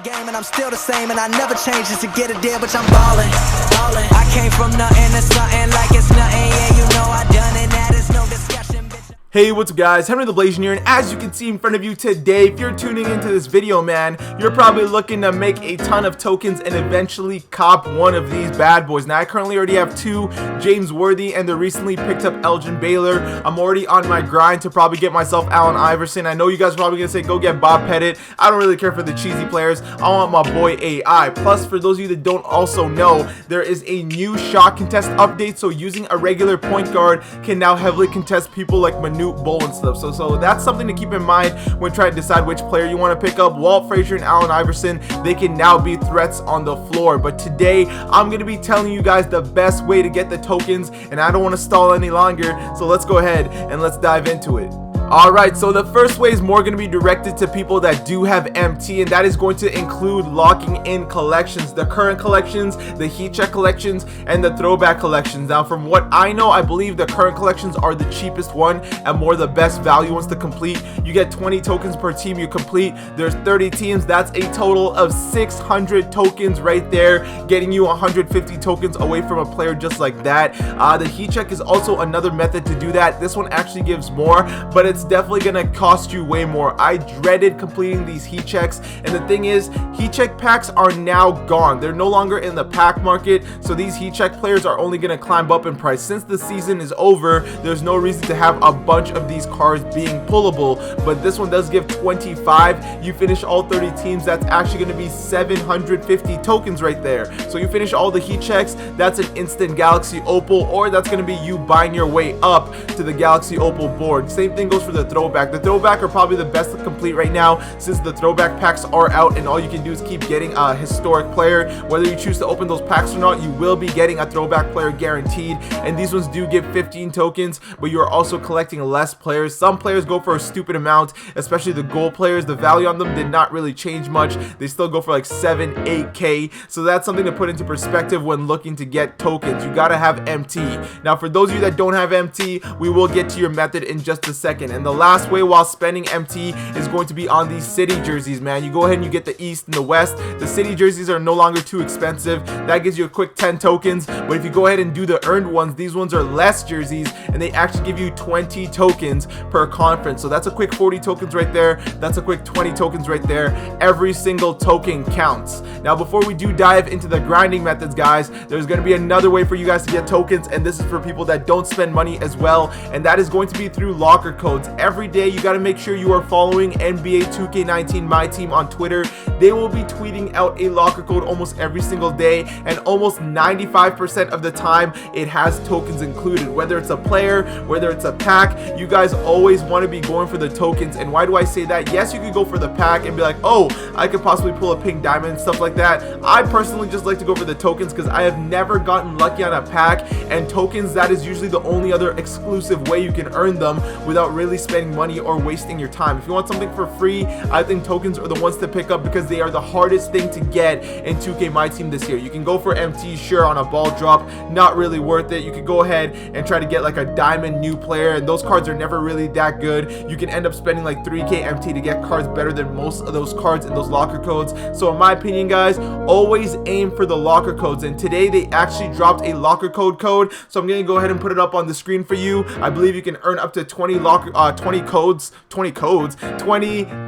game and I'm still the same, and I never change just to get a deal, but I'm ballin', ballin'. I came from nothing to something like it's nothing, yeah, you know I done it, that is no discussion, bitch. Hey, what's up guys, Henry the Blasian here, and as you can see in front of you today, if you're tuning into this video, man, you're probably looking to make a ton of tokens and eventually cop one of these bad boys. Now, I currently already have two, James Worthy and the recently picked up Elgin Baylor. I'm already on my grind to probably get myself Allen Iverson. I know you guys are probably going to say, go get Bob Pettit. I don't really care for the cheesy players. I want my boy AI. Plus, for those of you that don't also know, there is a new shot contest update, so using a regular point guard can now heavily contest people like Manute Bol and stuff. So that's something to keep in mind when trying to decide which player you want to pick up. Walt Frazier and Allen Iverson, they can now be threats on the floor. But today, I'm going to be telling you guys the best way to get the tokens, and I don't want to stall any longer, so let's go ahead and let's dive into it. Alright, so the first way is more going to be directed to people that do have MT, and that is going to include locking in collections, the current collections, the heat check collections, and the throwback collections. Now, from what I know, I believe the current collections are the cheapest one and more the best value ones to complete. You get 20 tokens per team you complete. There's 30 teams. That's a total of 600 tokens right there, getting you 150 tokens away from a player just like that. The heat check is also another method to do that. This one actually gives more, but it's definitely gonna cost you way more. I dreaded completing these heat checks, and the thing is, heat check packs are now gone. They're no longer in the pack market, so these heat check players are only gonna climb up in price. Since the season is over, there's no reason to have a bunch of these cards being pullable, but this one does give 25. You finish all 30 teams, that's actually gonna be 750 tokens right there. So you finish all the heat checks, that's an instant Galaxy Opal, or that's gonna be you buying your way up to the Galaxy Opal board. Same thing goes for the throwback. The throwback are probably the best to complete right now, since the throwback packs are out, and all you can do is keep getting a historic player. Whether you choose to open those packs or not, you will be getting a throwback player guaranteed, and these ones do give 15 tokens, but you are also collecting less players. Some players go for a stupid amount, especially the gold players. The value on them did not really change much. They still go for like 7-8k, so that's something to put into perspective when looking to get tokens. You gotta have MT. Now, for those of you that don't have MT, we will get to your method in just a second. And the last way while spending MT is going to be on these city jerseys, man. You go ahead and you get the East and the West. The city jerseys are no longer too expensive. That gives you a quick 10 tokens. But if you go ahead and do the earned ones, these ones are less jerseys, and they actually give you 20 tokens per conference. So that's a quick 40 tokens right there. That's a quick 20 tokens right there. Every single token counts. Now, before we do dive into the grinding methods, guys, there's going to be another way for you guys to get tokens, and this is for people that don't spend money as well, and that is going to be through locker codes. Every day you got to make sure you are following NBA 2k19 MyTEAM on Twitter. They will be tweeting out a locker code almost every single day, and almost 95% of the time it has tokens included. Whether it's a player, whether it's a pack, you guys always want to be going for the tokens. And why do I say that? Yes, you could go for the pack and be like, oh, I could possibly pull a Pink Diamond and stuff like that. I personally just like to go for the tokens because I have never gotten lucky on a pack, and tokens, that is usually the only other exclusive way you can earn them without really spending money or wasting your time. If you want something for free, I think tokens are the ones to pick up because they are the hardest thing to get in 2K MyTEAM this year. You can go for MT, sure, on a ball drop, not really worth it. You could go ahead and try to get like a diamond new player, and those cards are never really that good. You can end up spending like 3k MT to get cards better than most of those cards in those locker codes. So in my opinion, guys, always aim for the locker codes, and today they actually dropped a locker code, so I'm gonna go ahead and put it up on the screen for you. I believe you can earn up to 20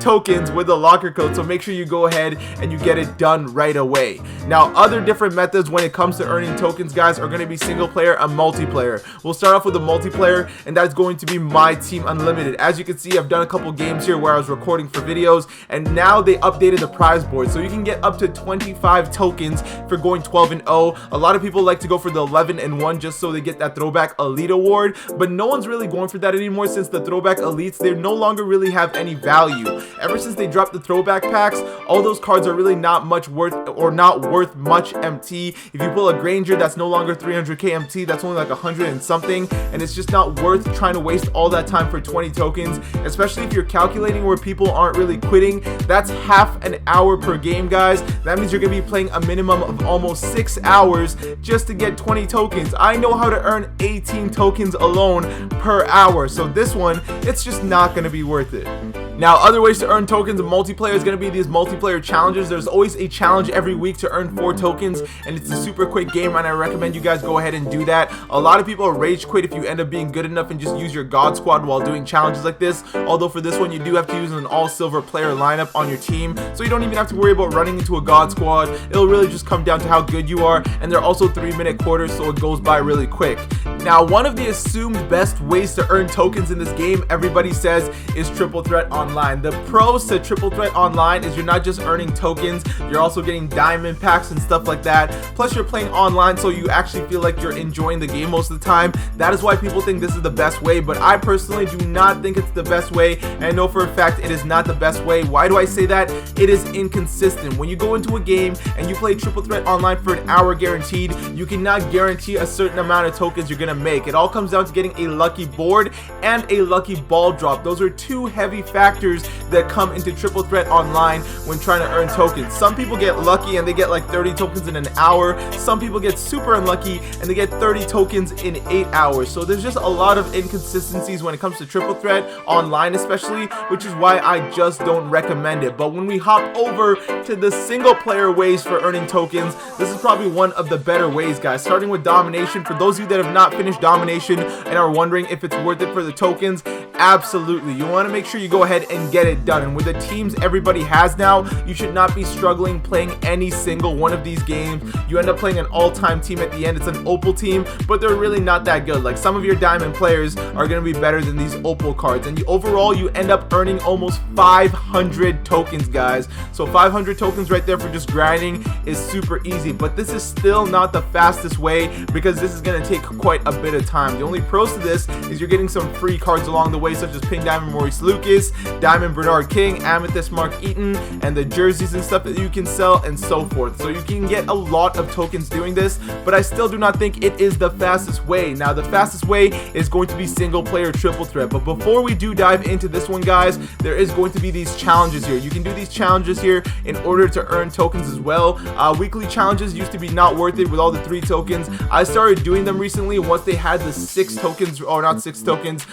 tokens with the locker code, so make sure you go ahead and you get it done right away. Now, other different methods when it comes to earning tokens, guys, are going to be single player and multiplayer. We'll start off with the multiplayer, and that's going to be MyTEAM Unlimited. As you can see, I've done a couple games here where I was recording for videos, and now they updated the prize board, so you can get up to 25 tokens for going 12-0. A lot of people like to go for the 11-1 just so they get that throwback elite award, but no one's really going for that anymore, since the throwback elites, they no longer really have any value. Ever since they dropped the throwback packs, all those cards are really not much worth, or not worth much MT. If you pull a Granger, that's no longer 300k MT, that's only like 100 and something, and it's just not worth trying to waste all that time for 20 tokens, especially if you're calculating where people aren't really quitting. That's half an hour per game, guys. That means you're gonna be playing a minimum of almost 6 hours just to get 20 tokens. I know how to earn 18 tokens alone per hour, so this one, it's just not gonna be worth it. Now, other ways to earn tokens in multiplayer is going to be these multiplayer challenges. There's always a challenge every week to earn 4 tokens, and it's a super quick game, and I recommend you guys go ahead and do that. A lot of people rage quit if you end up being good enough and just use your God Squad while doing challenges like this. Although for this one, you do have to use an all-silver player lineup on your team, so you don't even have to worry about running into a God Squad. It'll really just come down to how good you are, and they're also 3-minute quarters, so it goes by really quick. Now, one of the assumed best ways to earn tokens in this game, everybody says, is Triple Threat Online. The pros to Triple Threat Online is you're not just earning tokens, you're also getting diamond packs and stuff like that. Plus, you're playing online, so you actually feel like you're enjoying the game most of the time. That is why people think this is the best way, but I personally do not think it's the best way, and I know for a fact it is not the best way. Why do I say that? It is inconsistent. When you go into a game and you play Triple Threat Online for an hour guaranteed, you cannot guarantee a certain amount of tokens you're gonna make. It all comes down to getting a lucky board and a lucky ball drop. Those are two heavy factors that come into Triple Threat Online when trying to earn tokens. Some people get lucky and they get like 30 tokens in an hour. Some people get super unlucky and they get 30 tokens in 8 hours. So there's just a lot of inconsistencies when it comes to Triple Threat Online, especially, which is why I just don't recommend it. But when we hop over to the single player ways for earning tokens, this is probably one of the better ways, guys. Starting with Domination. For those of you that have not finished Domination and are wondering if it's worth it for the tokens, absolutely. You want to make sure you go ahead and get it done. And with the teams everybody has now, you should not be struggling playing any single one of these games. You end up playing an all-time team at the end. It's an opal team, but they're really not that good. Like, some of your diamond players are going to be better than these opal cards, and overall you end up earning almost 500 tokens, guys. So 500 tokens right there for just grinding is super easy, but this is still not the fastest way because this is going to take quite a bit of time. The only pros to this is you're getting some free cards along the way, such as Pink Diamond Maurice Lucas, Diamond Bernard King, Amethyst Mark Eaton, and the jerseys and stuff that you can sell and so forth. So you can get a lot of tokens doing this, but I still do not think it is the fastest way. Now, the fastest way is going to be single player Triple Threat, but before we do dive into this one, guys, there is going to be these challenges here. You can do these challenges here in order to earn tokens as well. Weekly challenges used to be not worth it with all the 3 tokens. I started doing them recently once they had the 6 tokens, or not 6 tokens,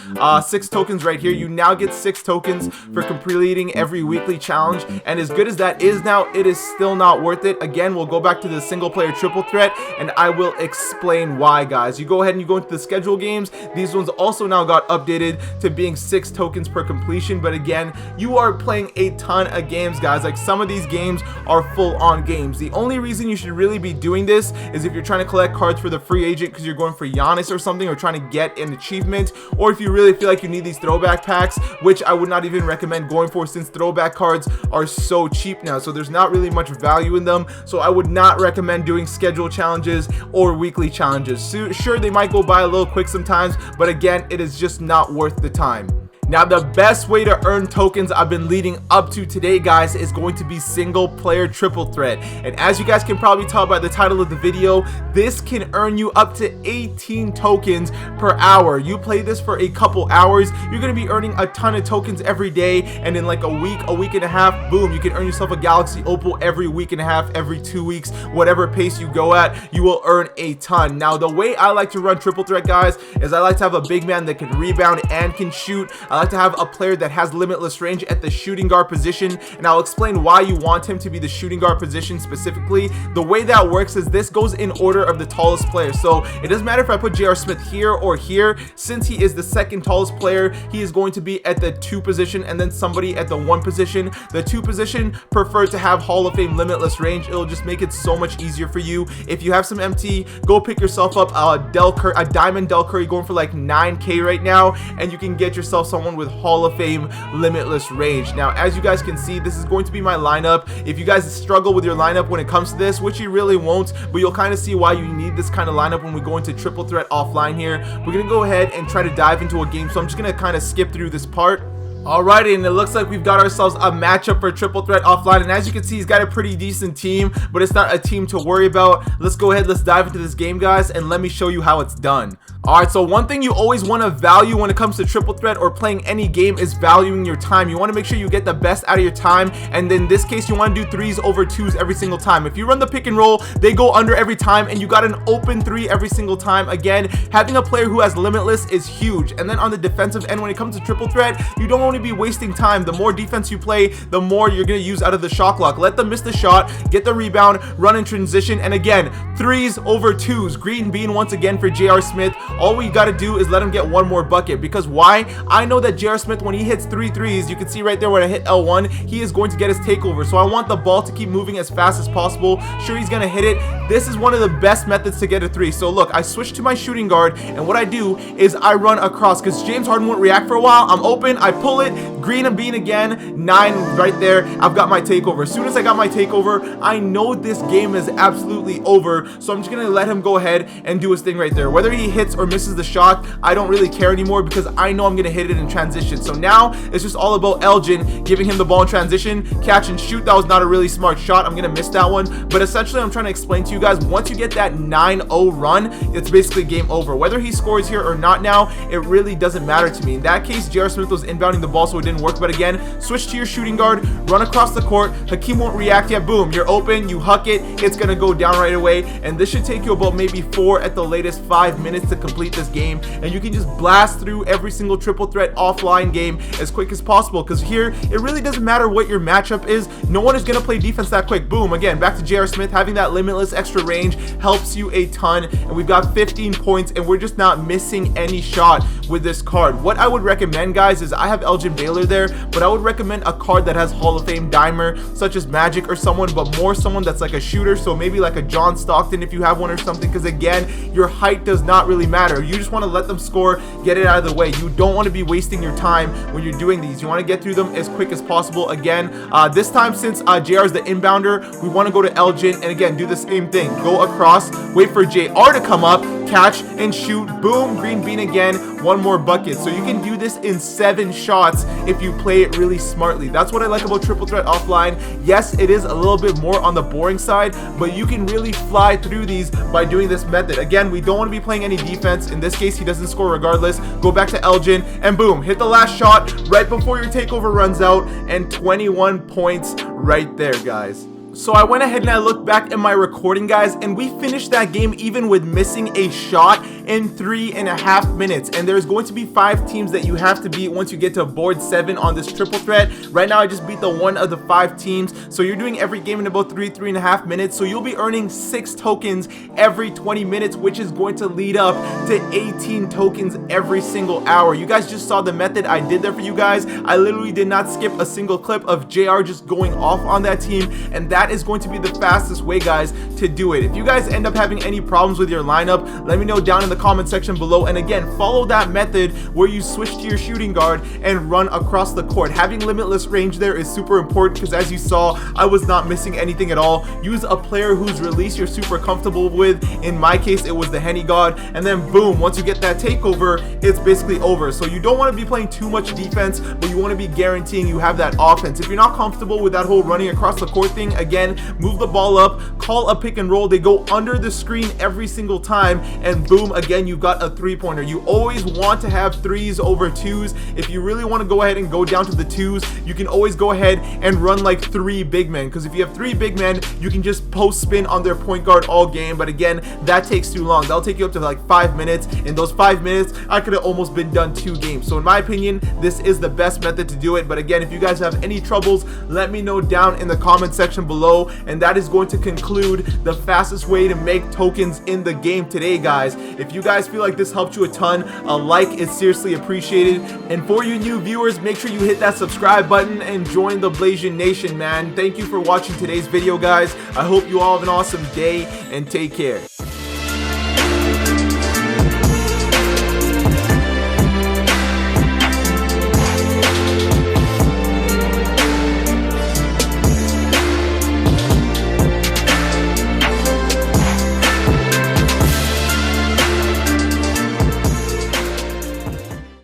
6 tokens right here. You now get 6 tokens for completing every weekly challenge, and as good as that is now, it is still not worth it. Again, we'll go back to the single player Triple Threat and I will explain why, guys. You go ahead and you go into the schedule games. These ones also now got updated to being 6 tokens per completion, but again, you are playing a ton of games, guys. Like, some of these games are full-on games. The only reason you should really be doing this is if you're trying to collect cards for the free agent because you're going for Giannis or something, or trying to get an achievement, or if you really feel like you need these throwback packs, which I would not even recommend going for since throwback cards are so cheap now, so there's not really much value in them. So I would not recommend doing schedule challenges or weekly challenges. So, sure, they might go by a little quick sometimes, but again, it is just not worth the time. Now, the best way to earn tokens I've been leading up to today, guys, is going to be single player Triple Threat. And as you guys can probably tell by the title of the video, this can earn you up to 18 tokens per hour. You play this for a couple hours, you're going to be earning a ton of tokens every day, and in like a week and a half, boom, you can earn yourself a Galaxy Opal every week and a half, every 2 weeks, whatever pace you go at, you will earn a ton. Now, the way I like to run Triple Threat, guys, is I like to have a big man that can rebound and can shoot. I like to have a player that has limitless range at the shooting guard position, and I'll explain why you want him to be the shooting guard position specifically. The way that works is this goes in order of the tallest player, so it doesn't matter if I put J.R. Smith here or here. Since he is the second tallest player, he is going to be at the 2 position, and then somebody at the 1 position. The 2 position prefer to have Hall of Fame limitless range. It'll just make it so much easier for you. If you have some MT, go pick yourself up a Diamond Del Curry going for like 9k right now, and you can get yourself someone with Hall of Fame limitless range. Now, as you guys can see, this is going to be my lineup. If you guys struggle with your lineup when it comes to this, which you really won't, but you'll kind of see why you need this kind of lineup when we go into Triple Threat offline here. We're gonna go ahead and try to dive into a game, so I'm just gonna kind of skip through this part. Alrighty, and it looks like we've got ourselves a matchup for Triple Threat offline, and as you can see, he's got a pretty decent team, but it's not a team to worry about. Let's go ahead, let's dive into this game, guys, and let me show you how it's done. Alright, so one thing you always want to value when it comes to triple threat or playing any game is valuing your time. You want to make sure you get the best out of your time, and in this case you want to do 3s over 2s every single time. If you run the pick and roll, they go under every time, and you got an open 3 every single time. Again, having a player who has limitless is huge. And then on the defensive end, when it comes to triple threat, you don't want to be wasting time. The more defense you play, the more you're going to use out of the shot clock. Let them miss the shot, get the rebound, run in transition, and again, 3s over 2s. Green bean once again for J.R. Smith. All we got to do is let him get one more bucket, because why? I know that J.R. Smith, when he hits 3 threes, you can see right there when I hit L1, he is going to get his takeover. So I want the ball to keep moving as fast as possible. Sure, he's going to hit it. This is one of the best methods to get a 3. So look, I switch to my shooting guard, and what I do is I run across, because James Harden won't react for a while. I'm open, I pull it, green and bean again, 9 right there. I've got my takeover. As soon as I got my takeover, I know this game is absolutely over, so I'm just going to let him go ahead and do his thing right there. Whether he hits or misses the shot, I don't really care anymore, because I know I'm going to hit it in transition. So now it's just all about Elgin giving him the ball in transition, catch and shoot. That was not a really smart shot. I'm going to miss that one, but essentially I'm trying to explain to you guys, once you get that 9-0 run, it's basically game over. Whether he scores here or not now, it really doesn't matter to me. In that case, J.R. Smith was inbounding the ball, so it didn't work. But again, switch to your shooting guard, run across the court. Hakeem won't react yet. Boom, you're open, you huck it, it's gonna go down right away. And this should take you about maybe 4 at the latest 5 minutes to complete this game, and you can just blast through every single triple threat offline game as quick as possible, because here it really doesn't matter what your matchup is. No one is gonna play defense that quick. Boom, again, back to J.R. Smith. Having that limitless extra range helps you a ton, and we've got 15 points, and we're just not missing any shot with this card. What I would recommend, guys, is I have Elgin Baylor there, but I would recommend a card that has Hall of Fame dimer, such as Magic or someone, but more someone that's like a shooter. So maybe like a John Stockton if you have one or something, because again, your height does not really matter. You just want to let them score, get it out of the way. You don't want to be wasting your time when you're doing these. You want to get through them as quick as possible. Again, this time, since JR is the inbounder, we want to go to Elgin and again do the same thing. Go across, wait for JR to come up, catch and shoot. Boom, green bean again, one more bucket. So you can do this in 7 shots if you play it really smartly. That's what I like about triple threat offline. Yes, it is a little bit more on the boring side, but you can really fly through these by doing this method. Again, we don't want to be playing any defense. In this case, he doesn't score regardless. Go back to Elgin and boom, hit the last shot right before your takeover runs out, and 21 points right there, guys. So I went ahead and I looked back at my recording, guys, and we finished that game even with missing a shot in 3.5 minutes. And there's going to be 5 teams that you have to beat once you get to board 7 on this triple threat. Right now I just beat the one of the 5 teams, so you're doing every game in about 3.5 minutes. So you'll be earning 6 tokens every 20 minutes, which is going to lead up to 18 tokens every single hour. You guys just saw the method I did there for you guys. I literally did not skip a single clip of JR just going off on that team, and that is going to be the fastest way, guys, to do it. If you guys end up having any problems with your lineup, let me know down in the comment section below. And again, follow that method where you switch to your shooting guard and run across the court. Having limitless range there is super important, because as you saw, I was not missing anything at all. Use a player whose release you're super comfortable with. In my case, it was the Henny God, and then boom, once you get that takeover, it's basically over. So you don't want to be playing too much defense, but you want to be guaranteeing you have that offense. If you're not comfortable with that whole running across the court thing, again, move the ball up, call a pick and roll. They go under the screen every single time, and boom, again, you've got a 3-pointer. You always want to have 3s over 2s. If you really want to go ahead and go down to the 2s, you can always go ahead and run like 3 big men, because if you have 3 big men, you can just post spin on their point guard all game. But again, that takes too long. That'll take you up to like 5 minutes. In those 5 minutes, I could have almost been done 2 games. So in my opinion, this is the best method to do it. But again, if you guys have any troubles, let me know down in the comment section below. And that is going to conclude the fastest way to make tokens in the game today, guys. If you guys feel like this helped you a ton, a like is seriously appreciated. And for you new viewers, make sure you hit that subscribe button and join the Blasian Nation, man. Thank you for watching today's video, guys. I hope you all have an awesome day, and take care.